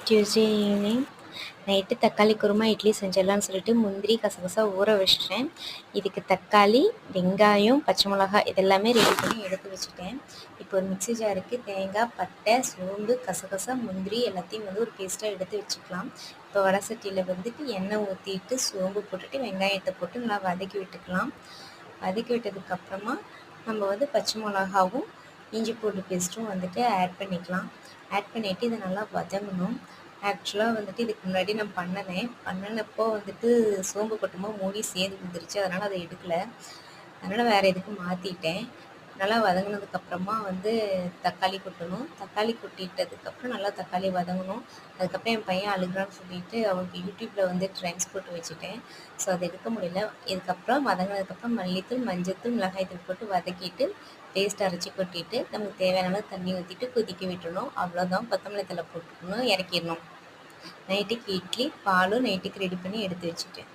Tuesday evening night தக்காளி குருமா இட்லி செஞ்சிடலான்னு சொல்லிட்டு முந்திரி கசகசா ஊற வச்சிட்டேன். இதுக்கு தக்காளி, வெங்காயம், பச்சை மிளகாய் இதெல்லாமே ரெடி பண்ணி எடுத்து வச்சுட்டேன். இப்போ ஒரு மிக்ஸி ஜாருக்கு தேங்காய், பட்டை, சோம்பு, கசகசா, முந்திரி எல்லாத்தையும் ஒரு பேஸ்ட்டாக எடுத்து வச்சுக்கலாம். இப்போ வடை சட்டியில் எண்ணெய் ஊற்றிட்டு சோம்பு போட்டுட்டு வெங்காயத்தை போட்டு நல்லா வதக்கி விட்டுக்கலாம். வதக்கி விட்டதுக்கப்புறமா நம்ம பச்சை மிளகாவும் இஞ்சி பூண்டு பேஸ்ட்டும் ஆட் பண்ணிக்கலாம். ஆட் பண்ணிவிட்டு இதை நல்லா வதங்கணும். ஆக்சுவலாக இதுக்கு முன்னாடி நான் பண்ணினப்போ சோம்பு கொட்டும்போது மூடி சேர்ந்து வந்துருச்சு. அதனால் அதை எடுக்கலை. அதனால் வேறு எதுக்கு மாற்றிட்டேன். நல்லா வதங்கினதுக்கப்புறமா தக்காளி கொட்டணும். தக்காளி கொட்டிட்டதுக்கப்புறம் நல்லா தக்காளி வதங்கணும். அதுக்கப்புறம் என் பையன் அழுகிறான்னு சொல்லிட்டு அவனுக்கு யூடியூப்பில் ட்ரைம்ஸ் போட்டு வச்சுட்டேன். ஸோ அதை எடுக்க முடியல. இதுக்கப்புறம் வதங்கினதுக்கப்புறம் மல்லித்தூள், மஞ்சள்தூள், மிளகாய்த்தூள் போட்டு வதக்கிட்டு பேஸ்ட் அரைச்சி கொட்டிட்டு நமக்கு தேவையான அளவு தண்ணி ஊற்றிட்டு கொதிக்க விட்டுறணும். அவ்வளோதான். கொத்தமல்லி தழை போட்டுக்கணும், இறக்கிடணும். நைட்டுக்கு இட்லி பாலும் நைட்டுக்கு ரெடி பண்ணி எடுத்து வச்சுட்டேன்.